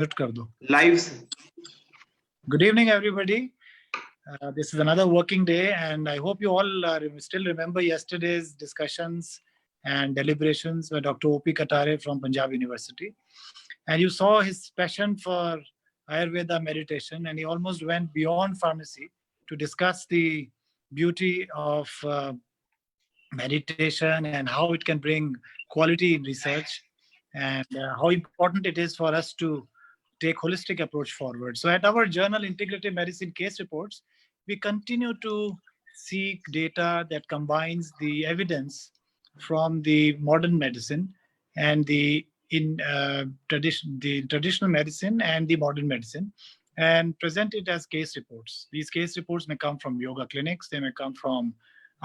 कर दो. Live. Good evening, everybody. This is another working day, and I hope you all still remember yesterday's discussions and deliberations with Dr. O.P. Katare from Punjab University. And you saw his passion for Ayurveda meditation, and he almost went beyond pharmacy to discuss the beauty of meditation and how it can bring quality in research, and how important it is for us to take holistic approach forward. So at our journal Integrative Medicine Case Reports, we continue to seek data that combines the evidence from the modern medicine and the traditional medicine and the modern medicine, and present it as case reports. These case reports may come from yoga clinics, they may come from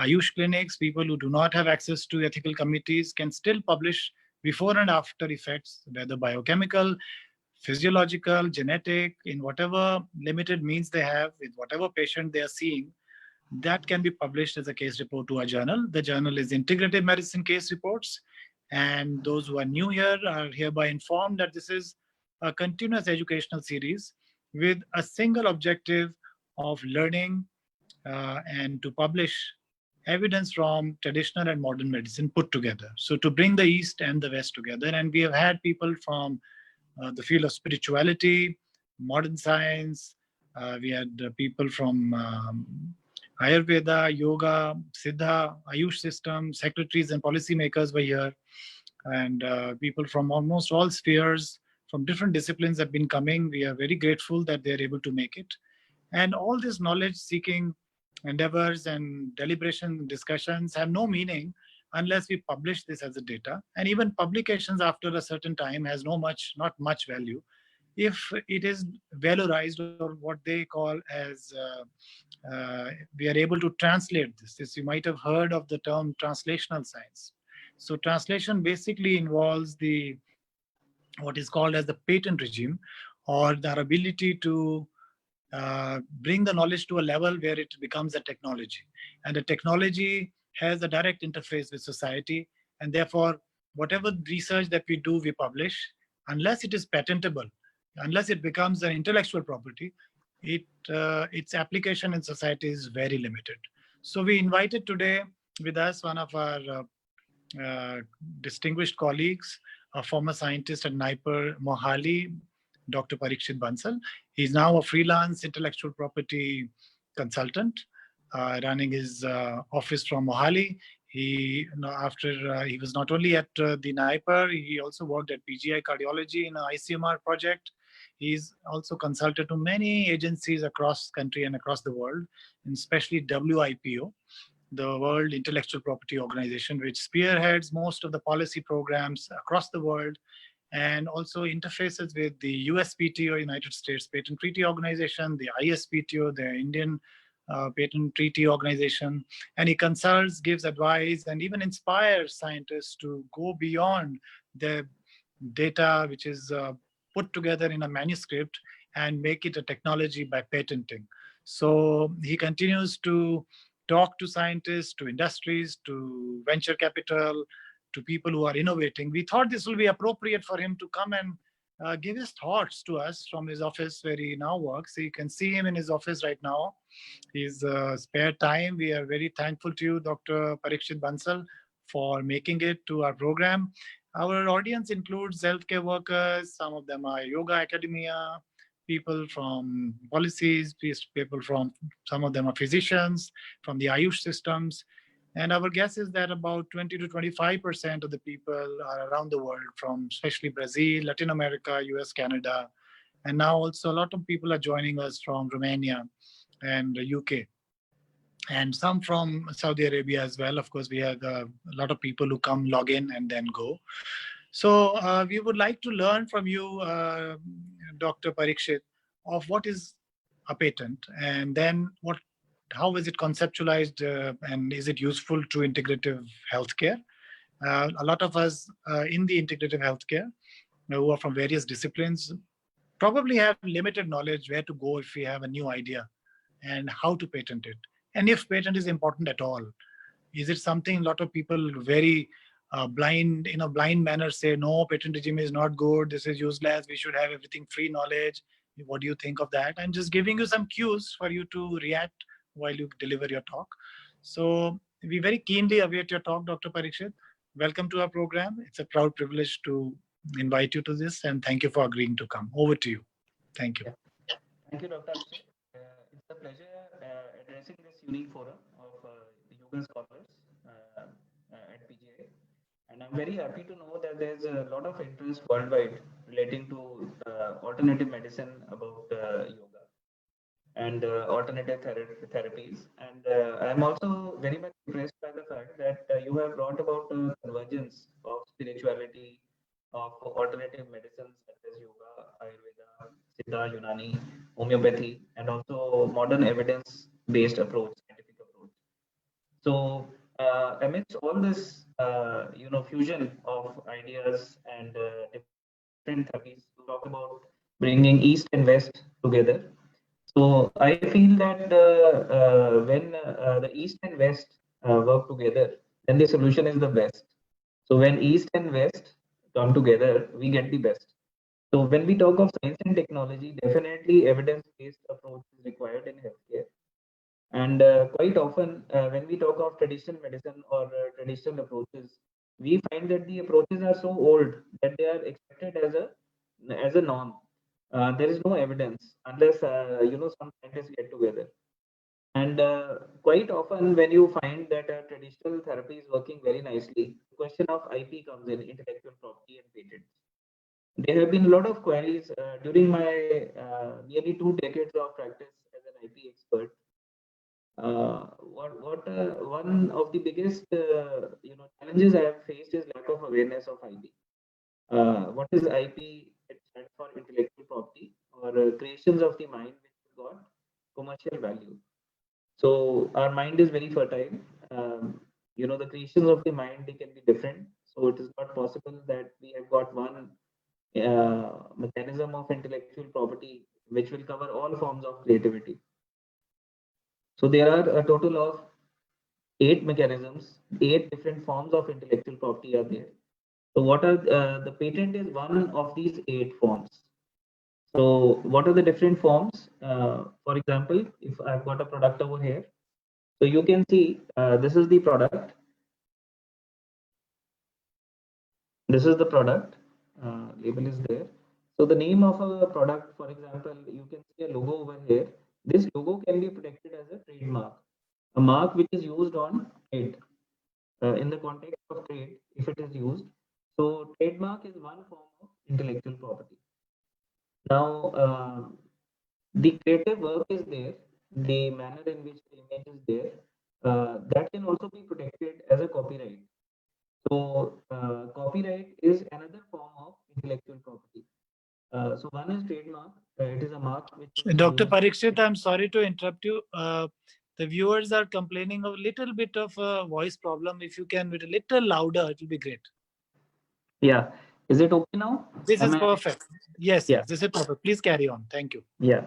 Ayush clinics. People who do not have access to ethical committees can still publish before and after effects, whether biochemical, physiological, genetic, in whatever limited means they have, with whatever patient they are seeing. That can be published as a case report to a journal. The journal is Integrative Medicine Case Reports. And those who are new here are hereby informed that this is a continuous educational series with a single objective of learning and to publish evidence from traditional and modern medicine put together. So to bring the East and the West together. And we have had people from the field of spirituality, modern science. We had people from Ayurveda, yoga, Siddha, Ayush system, secretaries and policymakers were here. And people from almost all spheres, from different disciplines have been coming. We are very grateful that they're able to make it. And all these knowledge seeking endeavors and deliberation discussions have no meaning unless we publish this as a data. And even publications after a certain time has not much value if it is valorized, or what they call as we are able to translate this. You might have heard of the term translational science. So translation basically involves the what is called as the patent regime, or the ability to bring the knowledge to a level where it becomes a technology. And the technology has a direct interface with society. And therefore, whatever research that we do, we publish. Unless it is patentable, unless it becomes an intellectual property, its application in society is very limited. So we invited today with us one of our distinguished colleagues, a former scientist at NIPER Mohali, Dr. Parikshit Bansal. He's now a freelance intellectual property consultant, running his office from Mohali. He was not only at the NIPER, he also worked at PGI Cardiology in an ICMR project. He's also consulted to many agencies across country and across the world, and especially WIPO, the World Intellectual Property Organization, which spearheads most of the policy programs across the world, and also interfaces with the USPTO, United States Patent Treaty Organization, the ISPTO, the Indian Patent Treaty Organization. And he consults, gives advice, and even inspires scientists to go beyond the data which is put together in a manuscript and make it a technology by patenting. So he continues to talk to scientists, to industries, to venture capital, to people who are innovating. We thought this will be appropriate for him to come and give his thoughts to us from his office where he now works. So you can see him in his office right now. His spare time. We are very thankful to you, Dr. Parikshit Bansal, for making it to our program. Our audience includes healthcare workers. Some of them are yoga academia, people from policies, people from, some of them are physicians from the Ayush systems. And our guess is that about 20 to 25% of the people are around the world, from especially Brazil, Latin America, US, Canada. And now also a lot of people are joining us from Romania and the UK. And some from Saudi Arabia as well. Of course, we have a lot of people who come, log in, and then go. So we would like to learn from you, Dr. Parikshit, of what is a patent, and then how is it conceptualized, and is it useful to integrative healthcare? A lot of us in the integrative healthcare who are from various disciplines probably have limited knowledge where to go if we have a new idea, and how to patent it. And if patent is important at all, is it something a lot of people very blind, in a blind manner say, no, patent regime is not good, this is useless, we should have everything free knowledge. What do you think of that? I'm just giving you some cues for you to react while you deliver your talk. So we very keenly await your talk, Dr. Parikshit. Welcome to our program. It's a proud privilege to invite you to this, and thank you for agreeing to come. Over to you. Thank you. Yeah. Thank you, Dr. Abhishek. It's a pleasure addressing this unique forum of the Yugan scholars at PGI. And I'm very happy to know that there's a lot of interest worldwide relating to alternative medicine about yoga and alternative therapies. And I'm also very much impressed by the fact that you have brought about convergence of spirituality, of alternative medicines such as yoga, Ayurveda, Siddha, Unani, homeopathy, and also modern evidence-based approach, scientific approach. So amidst all this, fusion of ideas and different therapies, you talk about bringing East and West together. So I feel that when the East and West work together, then the solution is the best. So when East and West come together, we get the best. So when we talk of science and technology, definitely evidence-based approach is required in healthcare. And quite often, when we talk of traditional medicine or traditional approaches, we find that the approaches are so old that they are accepted as a norm. There is no evidence unless some scientists get together. And quite often, when you find that a traditional therapy is working very nicely, the question of IP comes in, intellectual property and patents. There have been a lot of queries during my nearly 2 decades of practice as an IP expert. What one of the biggest challenges I have faced is lack of awareness of IP. What is IP? It stands for intellectual property or creations of the mind which have got commercial value. So our mind is very fertile. The creations of the mind, they can be different. So it is not possible that we have got one mechanism of intellectual property which will cover all forms of creativity. So there are a total of 8 mechanisms, 8 different forms of intellectual property are there. So what are the patent is one of these 8 forms. So what are the different forms? For example, if I've got a product over here, so you can see this is the product. This is the product. Label is there. So the name of a product, for example, you can see a logo over here. This logo can be protected as a trademark, a mark which is used on trade. In the context of trade, if it is used. So trademark is one form of intellectual property. Now, the creative work is there, the manner in which the image is there, that can also be protected as a copyright. So copyright is another form of intellectual property. So one is trademark. It is a mark which is Dr. used. Parikshit, I'm sorry to interrupt you. The viewers are complaining of a little bit of a voice problem. If you can be a little louder, it will be great. Yeah. Is it okay now? This is perfect. Yes, Yeah. this is perfect. Please carry on. Thank you. Yeah.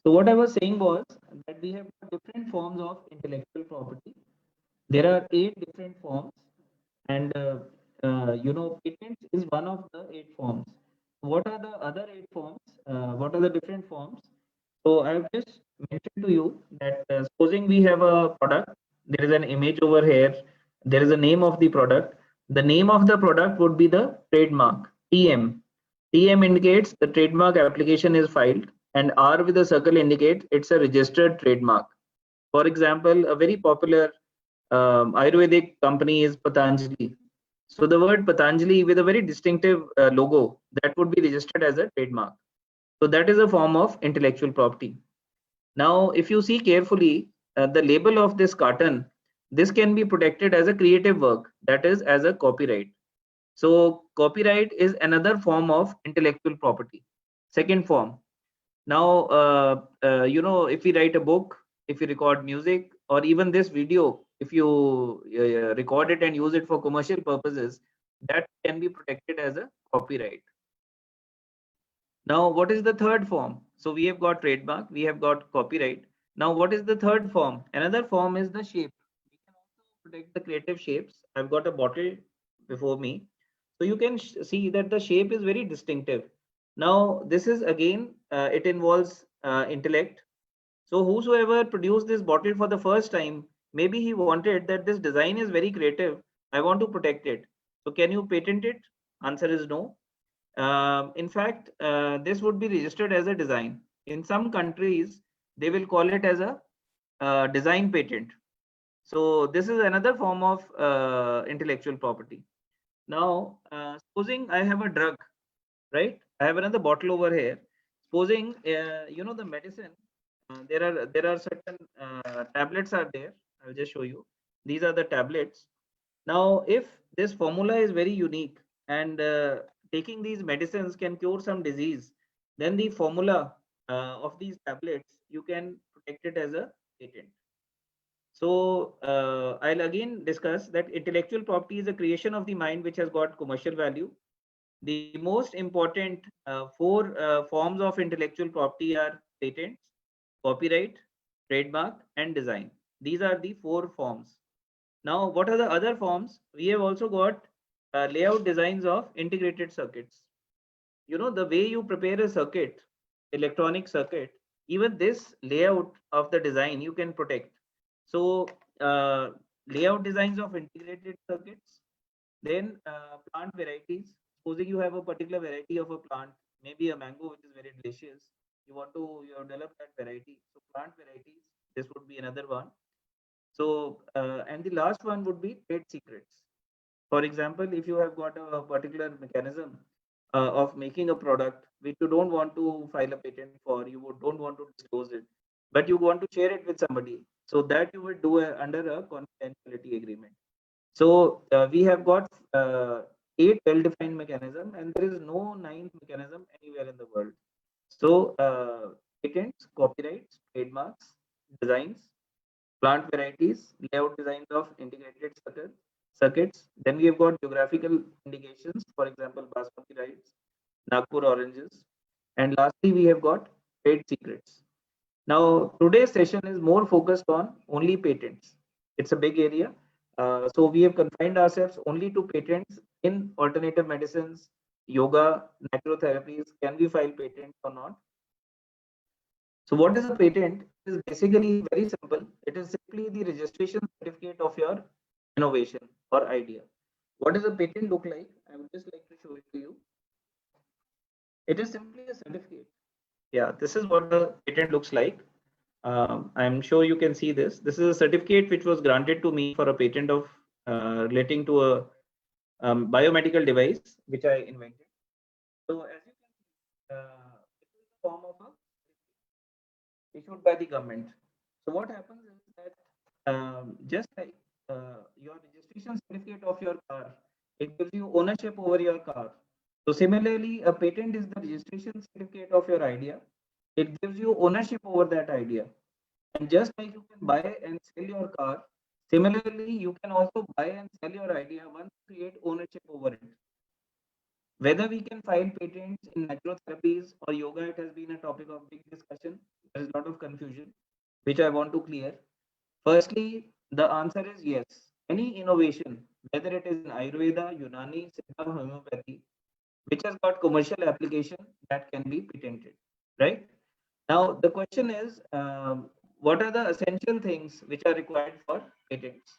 So what I was saying was that we have different forms of intellectual property. There are 8 different forms, and patents is one of the 8 forms. What are the other 8 forms? What are the different forms? So I have just mentioned to you that supposing we have a product, there is an image over here, there is a name of the product. The name of the product would be the trademark, TM. TM indicates the trademark application is filed, and R with a circle indicates it's a registered trademark. For example, a very popular Ayurvedic company is Patanjali. So the word Patanjali with a very distinctive logo that would be registered as a trademark. So that is a form of intellectual property. Now, if you see carefully, the label of this carton, this can be protected as a creative work, that is as a copyright. So copyright is another form of intellectual property. Second form. Now, if we write a book, if you record music, or even this video, if you record it and use it for commercial purposes, that can be protected as a copyright. Now, what is the third form? So we have got trademark, we have got copyright. Now, what is the third form? Another form is the shape. We can also protect the creative shapes. I've got a bottle before me. So you can see that the shape is very distinctive. Now, this is again, it involves intellect. So whosoever produced this bottle for the first time, maybe he wanted that this design is very creative. I want to protect it. So can you patent it? Answer is no. In fact, this would be registered as a design. In some countries, they will call it as a design patent. So this is another form of intellectual property. Now, supposing I have a drug, right? I have another bottle over here. Supposing the medicine, there are certain tablets are there. I'll just show you. These are the tablets. Now, if this formula is very unique and taking these medicines can cure some disease, then the formula of these tablets, you can protect it as a patent. So I'll again discuss that intellectual property is a creation of the mind which has got commercial value. The most important four forms of intellectual property are patents, copyright, trademark, and design. These are the four forms. Now, what are the other forms? We have also got layout designs of integrated circuits. You know, the way you prepare a circuit, electronic circuit, even this layout of the design you can protect. So, layout designs of integrated circuits, then plant varieties. Supposing you have a particular variety of a plant, maybe a mango which is very delicious, you have developed that variety. So plant varieties, this would be another one. So and the last one would be trade secrets. For example, if you have got a particular mechanism of making a product which you don't want to file a patent for, don't want to disclose it, but you want to share it with somebody, so that you will do under a confidentiality agreement. So we have got 8 well-defined mechanism, and there is no 9th mechanism anywhere in the world. So patents, copyrights, trademarks, designs, plant varieties, layout designs of integrated circuits. Then we have got geographical indications, for example, basmati rice, Nagpur oranges, and lastly we have got trade secrets. Now today's session is more focused on only patents. It's a big area. So we have confined ourselves only to patents in alternative medicines, yoga, naturotherapies. Can we file patents or not? So what is a patent? It is basically very simple. It is simply the registration certificate of your innovation or idea. What does a patent look like? I would just like to show it to you. It is simply a certificate. Yeah, this is what the patent looks like. I'm sure you can see this. This is a certificate which was granted to me for a patent of relating to a biomedical device which I invented. So as you can see, it is the form of a issued by the government. So what happens is that just like your registration certificate of your car, it gives you ownership over your car. So similarly, a patent is the registration certificate of your idea. It gives you ownership over that idea. And just like you can buy and sell your car, similarly, you can also buy and sell your idea once you create ownership over it. Whether we can file patents in naturotherapies or yoga, it has been a topic of big discussion. There is a lot of confusion, which I want to clear. Firstly, the answer is yes. Any innovation, whether it is in Ayurveda, Unani, Siddha, homeopathy, which has got commercial application, that can be patented, right? Now, the question is, what are the essential things which are required for patents?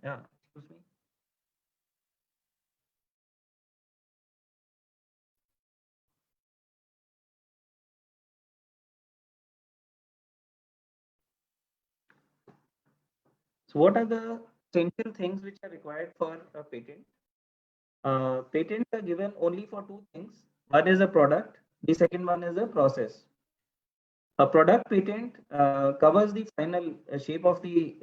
Yeah, excuse me. So what are the essential things which are required for a patent? Patents are given only for two things. One is a product. The second one is a process. A product patent covers the final shape of the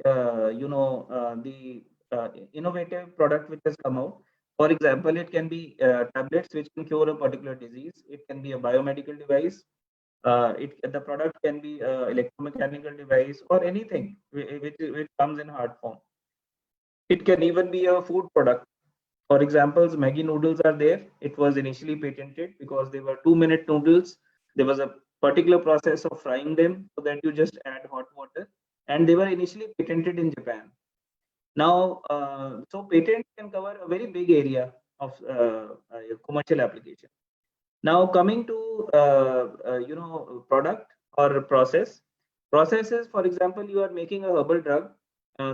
innovative product which has come out. For example, it can be tablets which can cure a particular disease. It can be a biomedical device. The product can be electromechanical device or anything which comes in hard form. It can even be a food product. For example, Maggi noodles are there. It was initially patented because they were 2-minute noodles. There was a particular process of frying them so that you just add hot water, and they were initially patented in Japan. Now, so patent can cover a very big area of commercial application. Now, coming to product or process. Processes, for example, you are making a herbal drug.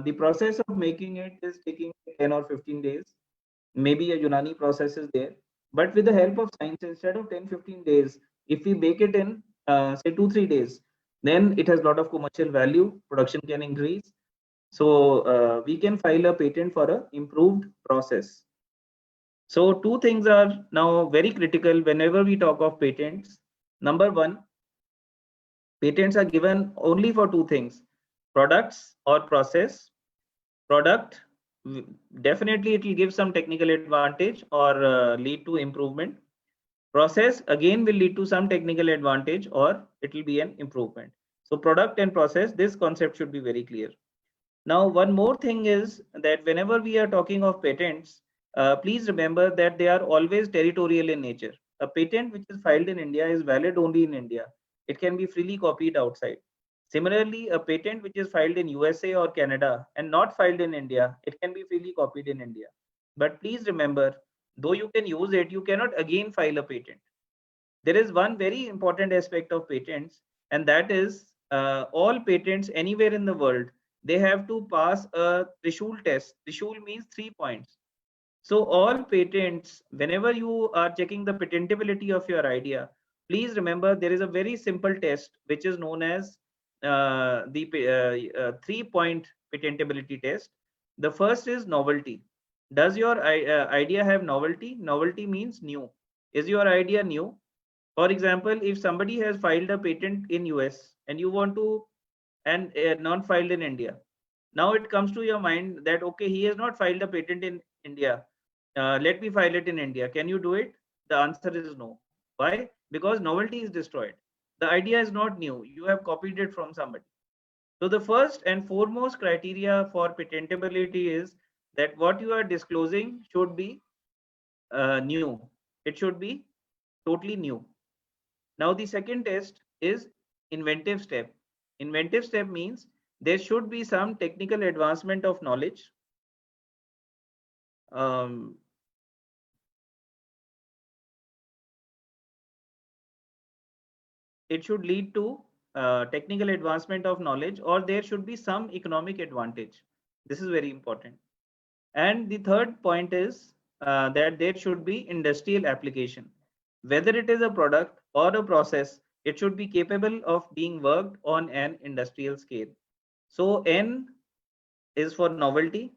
The process of making it is taking 10 or 15 days. Maybe a Unani process is there, but with the help of science, instead of 10-15 days, if we bake it in say 2-3 days, then it has a lot of commercial value. Production can increase, so we can file a patent for a improved process. So two things are now very critical whenever we talk of patents. Number one, patents are given only for two things: products or process. Product, definitely it will give some technical advantage or lead to improvement. Process again will lead to some technical advantage or it will be an improvement. So product and process, this concept should be very clear. Now, one more thing is that whenever we are talking of patents, please remember that they are always territorial in nature. A patent which is filed in India is valid only in India. It can be freely copied outside. Similarly, a patent which is filed in USA or Canada and not filed in India, it can be freely copied in India. But please remember, though you can use it, you cannot again file a patent. There is one very important aspect of patents, and that is all patents anywhere in the world, they have to pass a threshold test. Threshold means 3 points. So all patents, whenever you are checking the patentability of your idea, please remember there is a very simple test which is known as the 3-point patentability test. The first is novelty. Does your idea have novelty? Novelty means new. Is your idea new? For example, if somebody has filed a patent in US and you want to, and not filed in India, now it comes to your mind that okay, he has not filed a patent in India. Let me file it in India. Can you do it? The answer is no. Why? Because novelty is destroyed. The idea is not new. You have copied it from somebody. So the first and foremost criteria for patentability is that what you are disclosing should be new. It should be totally new. Now the second test is inventive step. Inventive step means there should be some technical advancement of knowledge. It should lead to technical advancement of knowledge, or there should be some economic advantage. This is very important. And the third point is that there should be industrial application. Whether it is a product or a process, it should be capable of being worked on an industrial scale. So N is for novelty,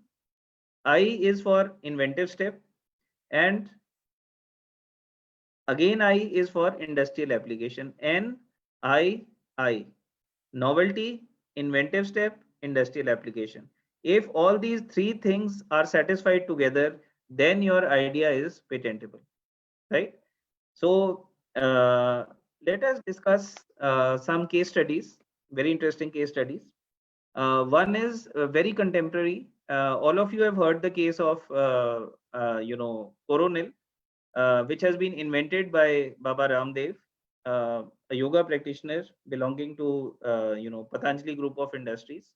I is for inventive step, and again I is for industrial application. N, I. Novelty, inventive step, industrial application. If all these three things are satisfied together, then your idea is patentable, right? So let us discuss some case studies, very interesting case studies. One is very contemporary. All of you have heard the case of Coronel, which has been invented by Baba Ramdev, a yoga practitioner belonging to Patanjali Group of Industries.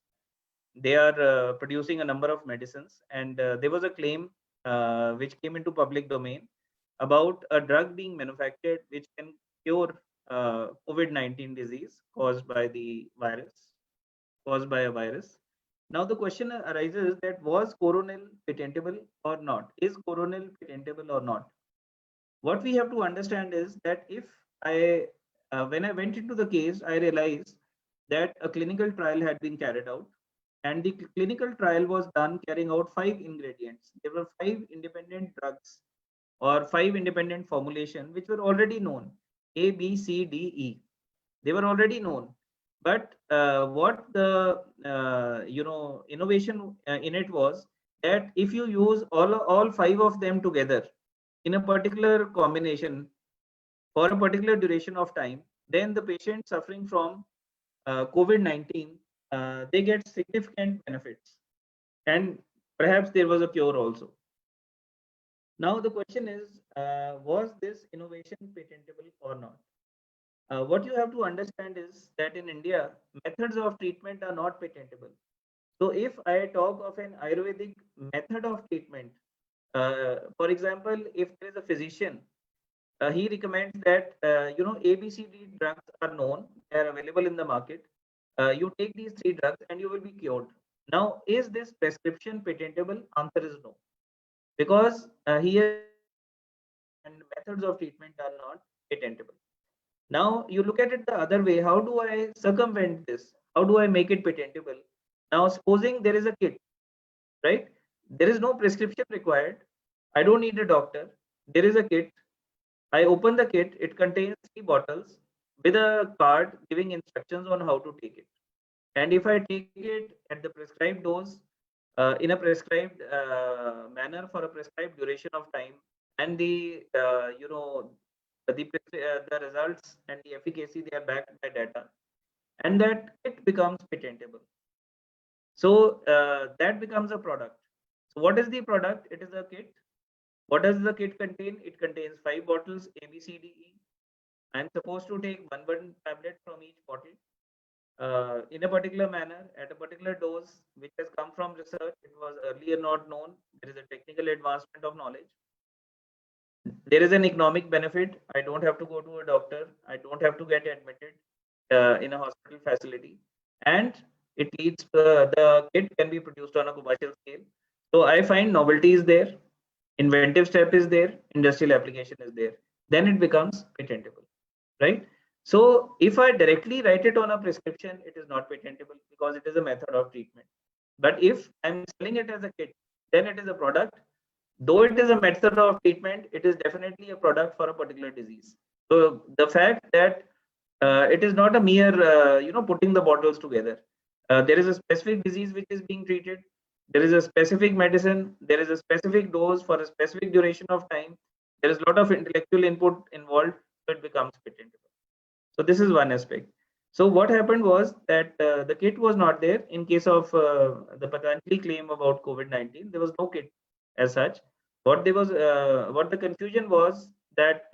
They are producing a number of medicines, and there was a claim which came into public domain about a drug being manufactured which can cure COVID-19 disease caused by a virus. Now the question arises that was Coronel patentable or not? Is Coronel patentable or not? What we have to understand is that if when I went into the case, I realized that a clinical trial had been carried out, and the clinical trial was done carrying out 5 ingredients. There were 5 independent drugs or 5 independent formulation which were already known: A, B, C, D, E. They were already known, but what the innovation in it was that if you use all 5 of them together in a particular combination for a particular duration of time, then the patient suffering from COVID-19, they get significant benefits, and perhaps there was a cure also. Now the question is, was this innovation patentable or not? What you have to understand is that in India, methods of treatment are not patentable. So if I talk of an Ayurvedic method of treatment, for example, if there is a physician, he recommends that ABCD drugs are known, they are available in the market. You take these three drugs and you will be cured. Now, is this prescription patentable? Answer is no, because he has and methods of treatment are not patentable. Now you look at it the other way. How do I circumvent this? How do I make it patentable? Now, supposing there is a kit, right? There is no prescription required. I don't need a doctor. There is a kit. I open the kit. It contains 3 bottles with a card giving instructions on how to take it. And if I take it at the prescribed dose, in a prescribed manner for a prescribed duration of time, and the results and the efficacy, they are backed by data, and that it becomes patentable. So that becomes a product. So what is the product? It is a kit. What does the kit contain? It contains 5 bottles A, B, C, D, E. I'm supposed to take one tablet from each bottle in a particular manner at a particular dose, which has come from research. It was earlier not known. There is a technical advancement of knowledge. There is an economic benefit. I don't have to go to a doctor. I don't have to get admitted in a hospital facility, and it leads the kit can be produced on a commercial scale. So I find novelty is there, inventive step is there, industrial application is there. Then it becomes patentable, right? So if I directly write it on a prescription, it is not patentable because it is a method of treatment. But if I'm selling it as a kit, then it is a product. Though it is a method of treatment, it is definitely a product for a particular disease. So the fact that it is not a mere putting the bottles together. There is a specific disease which is being treated. There is a specific medicine. There is a specific dose for a specific duration of time. There is a lot of intellectual input involved, so it becomes patentable. So this is one aspect. So what happened was that the kit was not there in case of the Patanjali claim about COVID-19. There was no kit as such. What the confusion was that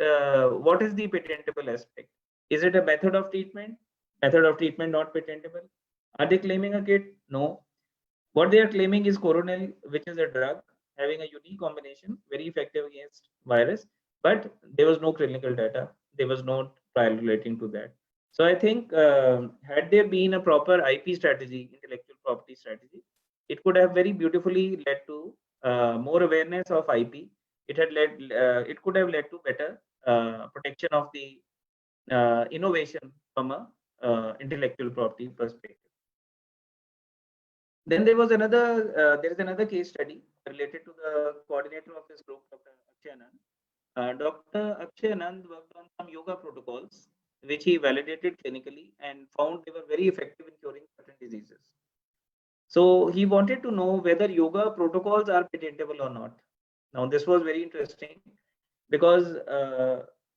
what is the patentable aspect? Is it a method of treatment? Method of treatment not patentable. Are they claiming a kit? No. What they are claiming is Coronel, which is a drug having a unique combination, very effective against virus, but there was no clinical data. There was no trial relating to that. So I think had there been a proper IP strategy, intellectual property strategy, it could have very beautifully led to more awareness of IP. It could have led to better protection of the innovation from a intellectual property perspective. Then there is another case study related to the coordinator of this group, Dr. Akshay Anand. Dr. Akshay Anand worked on some yoga protocols, which he validated clinically and found they were very effective in curing certain diseases. So he wanted to know whether yoga protocols are patentable or not. Now, this was very interesting because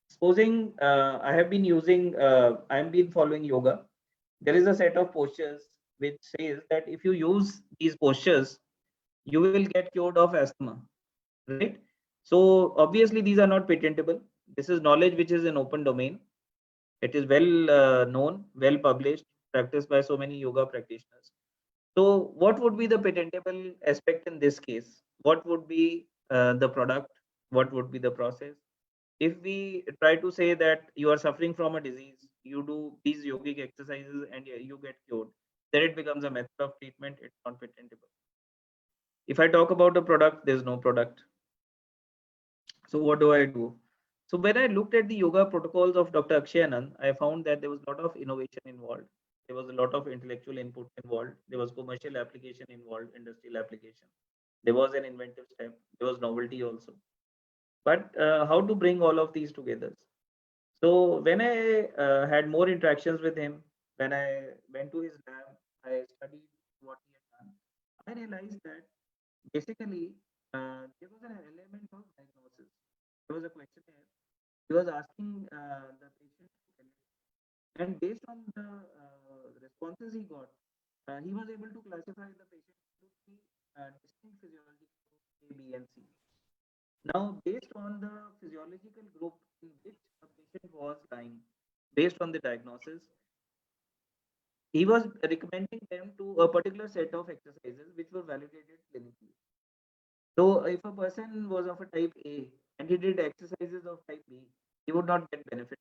supposing I have been following yoga. There is a set of postures which says that if you use these postures, you will get cured of asthma, right? So obviously these are not patentable. This is knowledge which is in open domain. It is well known, well published, practiced by so many yoga practitioners. So what would be the patentable aspect in this case? What would be the product? What would be the process? If we try to say that you are suffering from a disease, you do these yogic exercises and you get cured, then it becomes a method of treatment. It's not patentable. If I talk about a product, there's no product. So what do I do? So when I looked at the yoga protocols of Dr. Akshay Anand, I found that there was a lot of innovation involved. There was a lot of intellectual input involved. There was commercial application involved, industrial application. There was an inventive step. There was novelty also. But how to bring all of these together? So when I had more interactions with him, when I went to his lab, I studied what he had done. I realized that basically there was an element of diagnosis. There was a questionnaire. He was asking the patient, and based on the responses he got, he was able to classify the patient into three distinct physiological groups, A, B, and C. Now, based on the physiological group in which a patient was lying, based on the diagnosis, he was recommending them to a particular set of exercises which were validated clinically. So, if a person was of a type A and he did exercises of type B, he would not get benefit.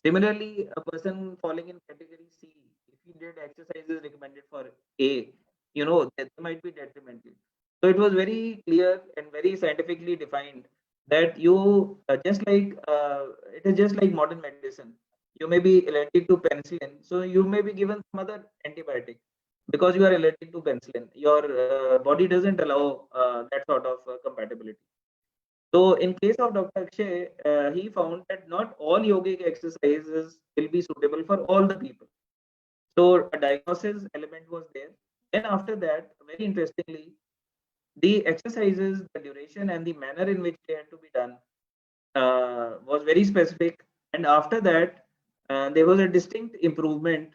Similarly, a person falling in category C, if he did exercises recommended for A, that might be detrimental. So it was very clear and very scientifically defined that you it is just like modern medicine. You may be allergic to penicillin, so you may be given some other antibiotic because you are allergic to penicillin. Your body doesn't allow that sort of compatibility. So in case of Dr. Akshay, he found that not all yogic exercises will be suitable for all the people. So a diagnosis element was there. Then after that, very interestingly, the exercises, the duration and the manner in which they had to be done was very specific. And after that, there was a distinct improvement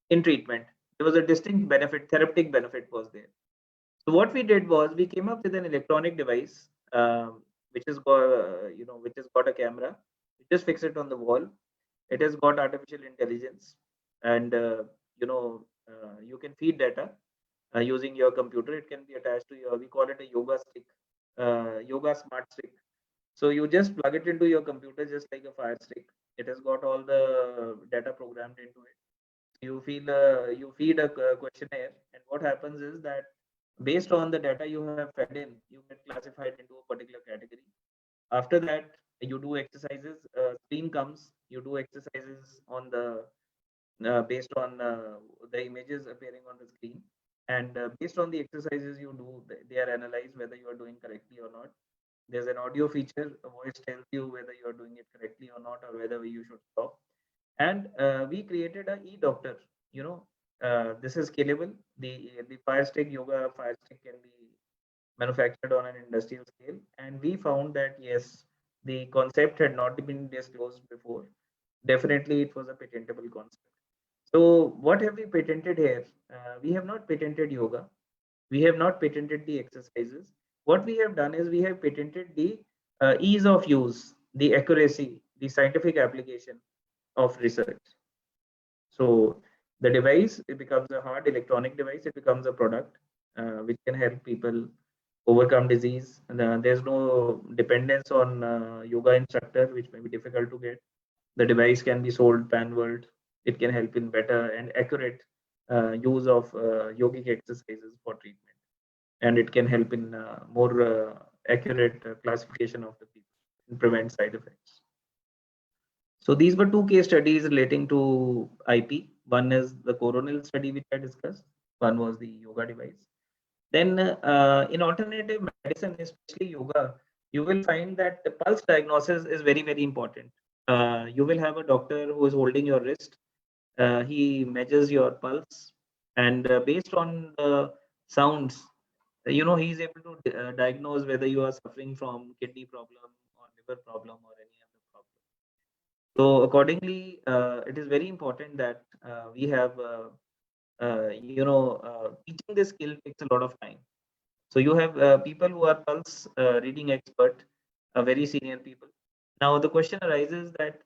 in treatment. There was a distinct benefit, therapeutic benefit was there. So what we did was we came up with an electronic device, which has got which has got a camera. You just fix it on the wall. It has got artificial intelligence, and you can feed data using your computer. It can be attached to your, we call it a yoga stick, yoga smart stick. So you just plug it into your computer just like a Fire Stick. It has got all the data programmed into it. You feed a questionnaire, and what happens is that based on the data you have fed in, you get classified into a particular category. After that, you do exercises. Screen comes. You do exercises on the based on the images appearing on the screen, and based on the exercises you do, they are analyzed whether you are doing correctly or not. There's an audio feature. A voice tells you whether you are doing it correctly or not, or whether you should stop. And we created a e-doctor. This is scalable. The Fire Stick, yoga Fire Stick, can be manufactured on an industrial scale, and we found that yes, the concept had not been disclosed before. Definitely it was a patentable concept. So what have we patented here? We have not patented yoga. We have not patented the exercises. What we have done is we have patented the ease of use, the accuracy, the scientific application of research. So the device, it becomes a hard electronic device. It becomes a product which can help people overcome disease. And, there's no dependence on yoga instructor, which may be difficult to get. The device can be sold pan world. It can help in better and accurate use of yogic exercises for treatment, and it can help in more accurate classification of the people and prevent side effects. So these were two case studies relating to IP. One is the coronal study which I discussed. One was the yoga device. Then in alternative medicine, especially yoga, you will find that the pulse diagnosis is very, very important. You will have a doctor who is holding your wrist. He measures your pulse, and based on the sounds, he's able to diagnose whether you are suffering from kidney problem or liver problem or any other problem. So accordingly, it is very important that we have teaching this skill takes a lot of time. So you have people who are pulse reading expert, very senior people. Now the question arises that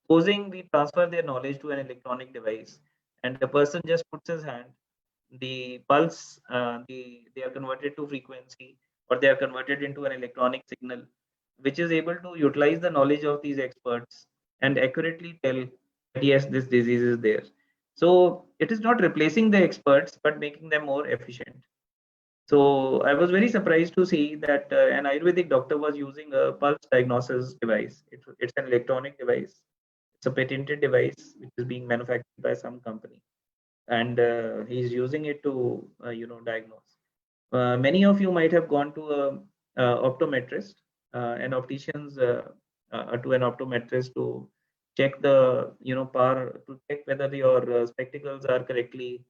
supposing we transfer their knowledge to an electronic device, and the person just puts his hand, the pulse, they are converted to frequency, or they are converted into an electronic signal, which is able to utilize the knowledge of these experts and accurately tell that yes, this disease is there. So it is not replacing the experts, but making them more efficient. So I was very surprised to see that an Ayurvedic doctor was using a pulse diagnosis device. It's an electronic device. It's a patented device which is being manufactured by some company, and he's using it to diagnose. Many of you might have gone to a optometrist, an optician's to an optometrist to check the power, to check whether your spectacles are correctly,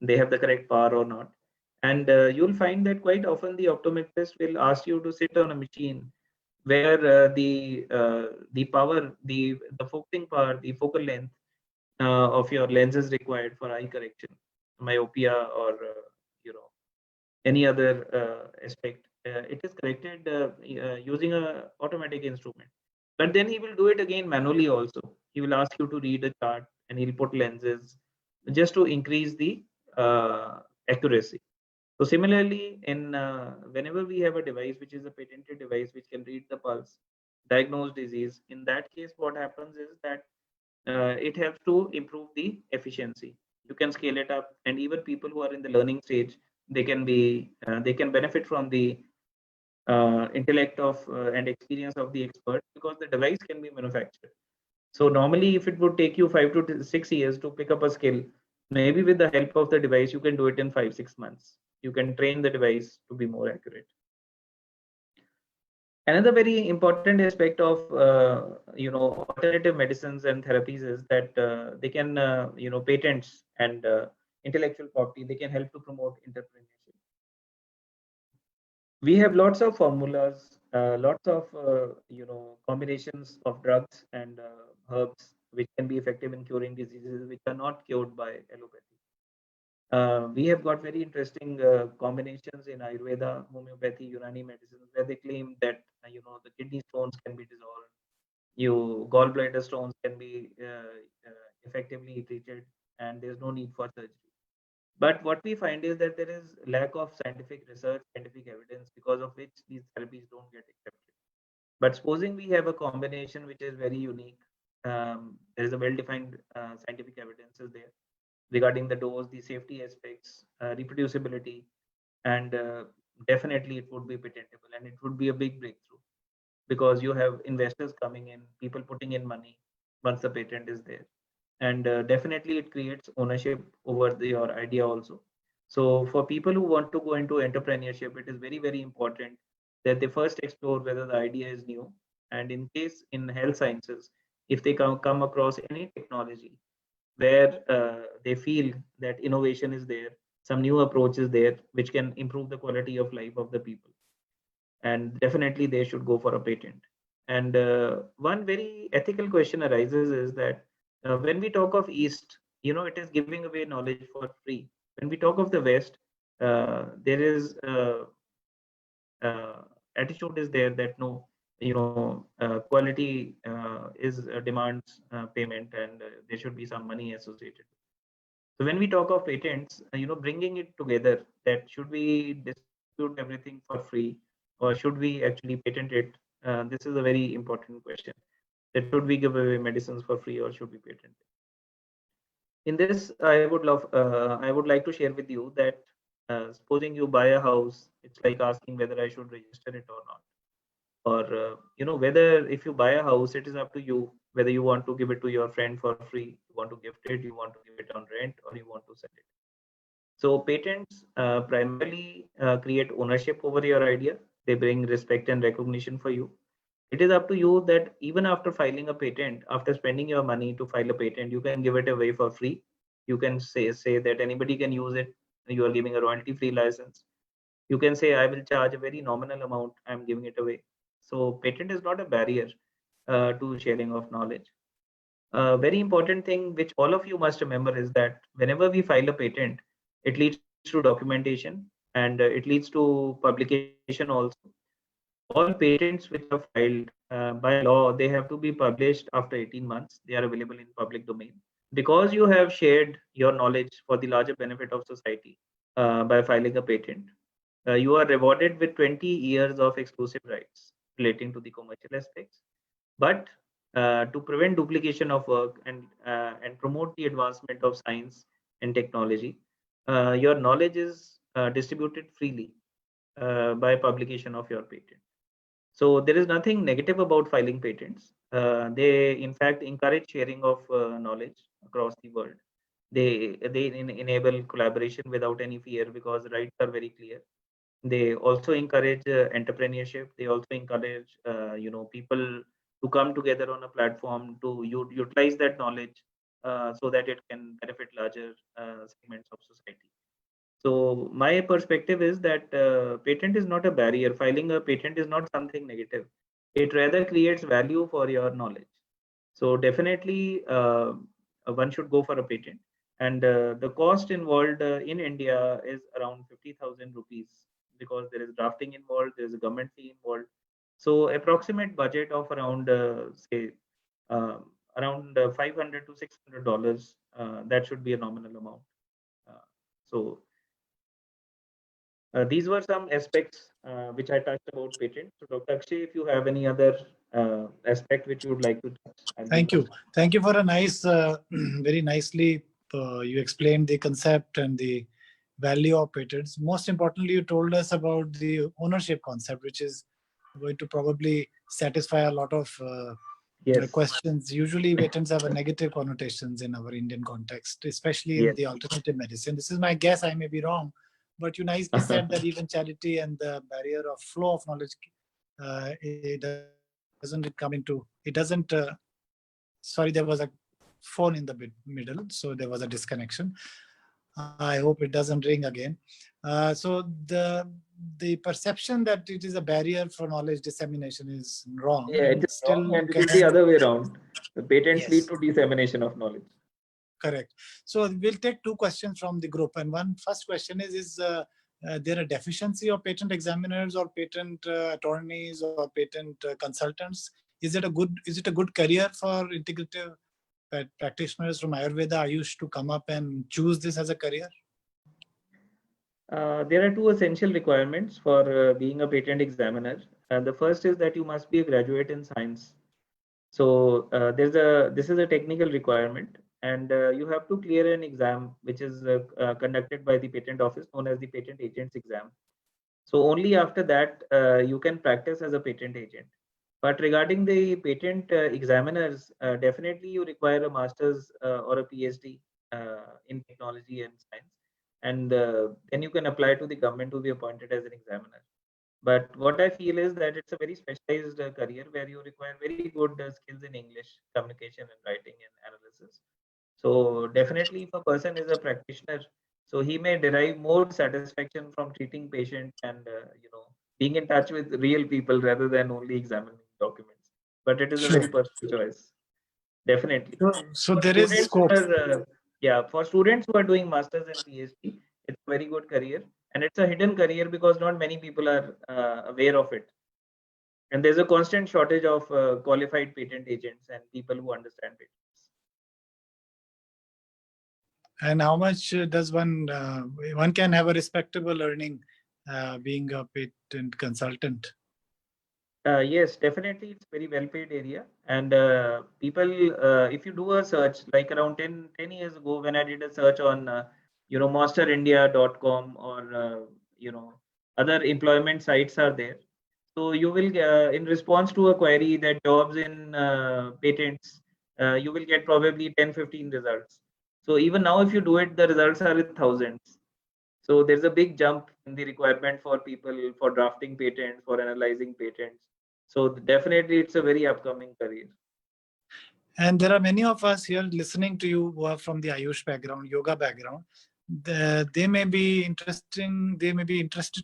they have the correct power or not. And you'll find that quite often the optometrist will ask you to sit on a machine where the power, the focusing power, the focal length of your lens is required for eye correction, myopia, or any other aspect. it is corrected using a automatic instrument. But then he will do it again manually also. He will ask you to read a chart and he'll put lenses just to increase the accuracy. So similarly, in whenever we have a device which is a patented device which can read the pulse, diagnose disease, in that case, what happens is that it helps to improve the efficiency. You can scale it up, and even people who are in the learning stage, they can benefit from the intellect of and experience of the expert, because the device can be manufactured. So normally, if it would take you 5 to 6 years to pick up a skill, maybe with the help of the device, you can do it in 5 6 months. You can train the device to be more accurate. Another very important aspect of alternative medicines and therapies is that they can patents and intellectual property, they can help to promote entrepreneurship. We have lots of formulas, lots of combinations of drugs and herbs which can be effective in curing diseases which are not cured by allopathy. We have got very interesting combinations in Ayurveda, homeopathy, Unani medicines, where they claim that the kidney stones can be dissolved, gallbladder stones can be effectively treated, and there's no need for surgery. But what we find is that there is lack of scientific research, scientific evidence, because of which these therapies don't get accepted. But supposing we have a combination which is very unique, there is a well-defined scientific evidence is there regarding the dose, the safety aspects, reproducibility, and definitely it would be patentable, and it would be a big breakthrough, because you have investors coming in, people putting in money once the patent is there, and definitely it creates ownership over your idea also. So for people who want to go into entrepreneurship, it is very, very important that they first explore whether the idea is new, and in case in health sciences, if they come across any technology where they feel that innovation is there, some new approach is there which can improve the quality of life of the people, and definitely they should go for a patent. And one very ethical question arises is that when we talk of East, it is giving away knowledge for free. When we talk of the West, there is attitude is there that no, quality is demands payment, and there should be some money associated. So when we talk of patents, bringing it together, that should we distribute everything for free, or should we actually patent it? This is a very important question. That should we give away medicines for free, or should we patent it? In this, I would like to share with you that supposing you buy a house, it's like asking whether I should register it or not, or whether if you buy a house, it is up to you whether you want to give it to your friend for free, you want to gift it, you want to give it on rent, or you want to sell it. So patents primarily create ownership over your idea. They bring respect and recognition for you. It is up to you that even after filing a patent, after spending your money to file a patent, you can give it away for free. You can say that anybody can use it. You are giving a royalty-free license. You can say, I will charge a very nominal amount, I'm giving it away. So patent is not a barrier to sharing of knowledge. A very important thing which all of you must remember is that whenever we file a patent, it leads to documentation, and it leads to publication also. All patents which are filed by law, they have to be published after 18 months. They are available in public domain. Because you have shared your knowledge for the larger benefit of society by filing a patent, you are rewarded with 20 years of exclusive rights relating to the commercial aspects. But to prevent duplication of work and promote the advancement of science and technology, your knowledge is distributed freely by publication of your patent. So there is nothing negative about filing patents. They in fact encourage sharing of knowledge across the world. They enable collaboration without any fear, because rights are very clear. They also encourage entrepreneurship. They also encourage people to come together on a platform to utilize that knowledge so that it can benefit larger segments of society. So my perspective is that patent is not a barrier. Filing a patent is not something negative. It rather creates value for your knowledge. So definitely one should go for a patent. And the cost involved in India is around 50,000 rupees because there is drafting involved, there is a government fee involved. So approximate budget of around say around $500 to $600, that should be a nominal amount. So these were some aspects which I touched about patent. So Dr. Akshay, if you have any other aspect which you would like to touch. Thank you. Thank you for a nice, very nicely you explained the concept and the value of patents. Most importantly, you told us about the ownership concept, which is going to probably satisfy a lot of Yes. questions. Usually patents have a negative connotations in our Indian context, especially in Yes. the alternative medicine. This is my guess, I may be wrong, but you nicely said that even charity and the barrier of flow of knowledge, it doesn't come into, it doesn't, sorry, there was a phone in the middle, so there was a disconnection. I hope it doesn't ring again. So the perception that it is a barrier for knowledge dissemination is wrong. Yeah, it is Still wrong, and it is the other way around. The patents lead Yes. to dissemination of knowledge. Correct. So we'll take two questions from the group, and one first question is there a deficiency of patent examiners or patent attorneys or patent consultants? Is it a good career for integrative practitioners from Ayurveda, Ayush, to come up and choose this as a career? There are two essential requirements for being a patent examiner. The first is that you must be a graduate in science. So this is a technical requirement, and you have to clear an exam which is conducted by the patent office, known as the patent agents exam. So only after that you can practice as a patent agent. But regarding the patent examiners, definitely you require a master's or a PhD in technology and science, and then you can apply to the government to be appointed as an examiner. But what I feel is that it's a very specialized career where you require very good skills in English, communication and writing and analysis. So definitely if a person is a practitioner, so he may derive more satisfaction from treating patients and being in touch with real people rather than only examining documents. But it is a very personal choice. Definitely. So there is scope. For students who are doing masters and PhD, it's a very good career, and it's a hidden career because not many people are aware of it. And there's a constant shortage of qualified patent agents and people who understand patents. And how much does one can have a respectable earning being a patent consultant? Yes, definitely, it's very well paid area. And people, if you do a search, like around 10 years ago, when I did a search on, masterindia.com or, other employment sites are there. So you will, in response to a query that jobs in patents, you will get probably 10-15 results. So even now, if you do it, the results are in thousands. So there's a big jump in the requirement for people for drafting patents, for analyzing patents. So definitely it's a very upcoming career. And there are many of us here listening to you who are from the Ayush background, yoga background. They may be interested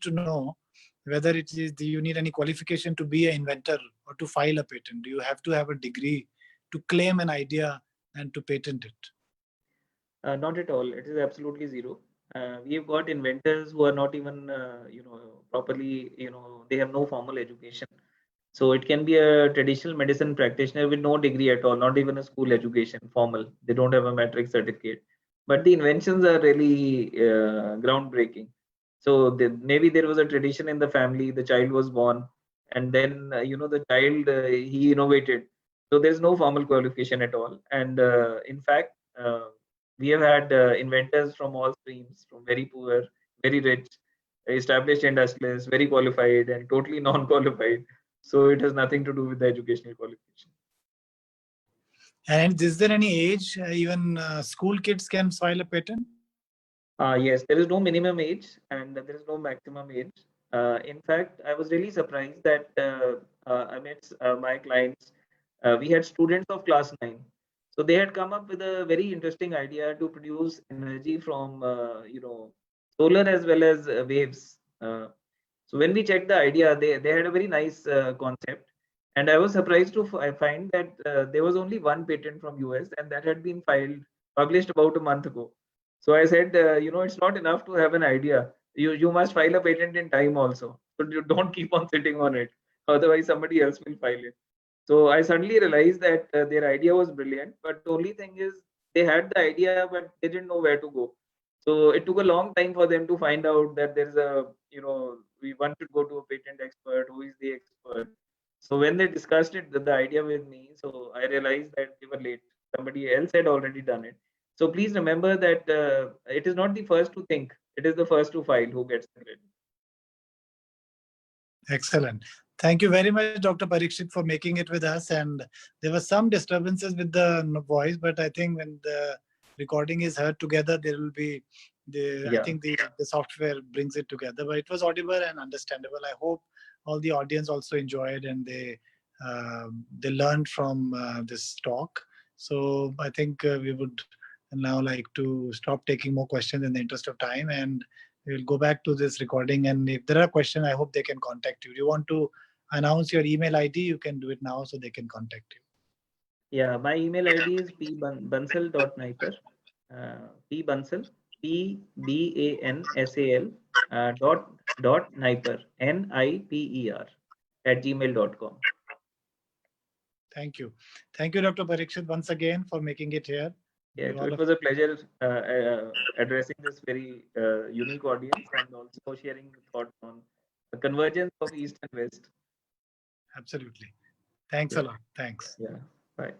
to know whether you need any qualification to be an inventor or to file a patent. Do you have to have a degree to claim an idea and to patent it? Not at all. It is absolutely zero. We've got inventors who are not even, properly, they have no formal education. So it can be a traditional medicine practitioner with no degree at all, not even a school education, formal. They don't have a matric certificate. But the inventions are really groundbreaking. So maybe there was a tradition in the family, the child was born, and then, the child, he innovated. So there's no formal qualification at all. And in fact, we have had inventors from all streams, from very poor, very rich, established industrialists, very qualified, and totally non-qualified. So it has nothing to do with the educational qualification. And is there any age even school kids can file a patent? Yes, there is no minimum age and there is no maximum age. In fact, I was really surprised that amidst my clients, we had students of class 9. So they had come up with a very interesting idea to produce energy from, solar as well as waves. So when we checked the idea, they had a very nice concept. And I was surprised to find that there was only one patent from US and that had been published about a month ago. So I said, it's not enough to have an idea. you must file a patent in time also. So you don't keep on sitting on it. Otherwise, somebody else will file it. So I suddenly realized that their idea was brilliant, but the only thing is they had the idea, but they didn't know where to go. So it took a long time for them to find out that there's a, we want to go to a patent expert. Who is the expert? So when they discussed it, the idea with me, so I realized that they were late. Somebody else had already done it. So please remember that it is not the first to think; it is the first to file who gets the credit. Excellent. Thank you very much, Dr. Parikshit, for making it with us. And there were some disturbances with the voice, but I think when the recording is heard together, there will be I Yeah. think the software brings it together. But it was audible and understandable. I hope all the audience also enjoyed and they learned from this talk. So I think we would now like to stop taking more questions in the interest of time, and we'll go back to this recording. And if there are questions, I hope they can contact you. Do you want to announce your email ID? You can do it now so they can contact you. Yeah, my email ID is pbansal.niper. Pbansal, PBANSAL dot Niper, NIPER @gmail.com. Thank you. Thank you, Dr. Parikshit, once again for making it here. Yeah, To all it of was a pleasure addressing this very unique audience and also sharing thoughts on the convergence of East and West. Absolutely. Thanks a lot. Thanks. Yeah, bye.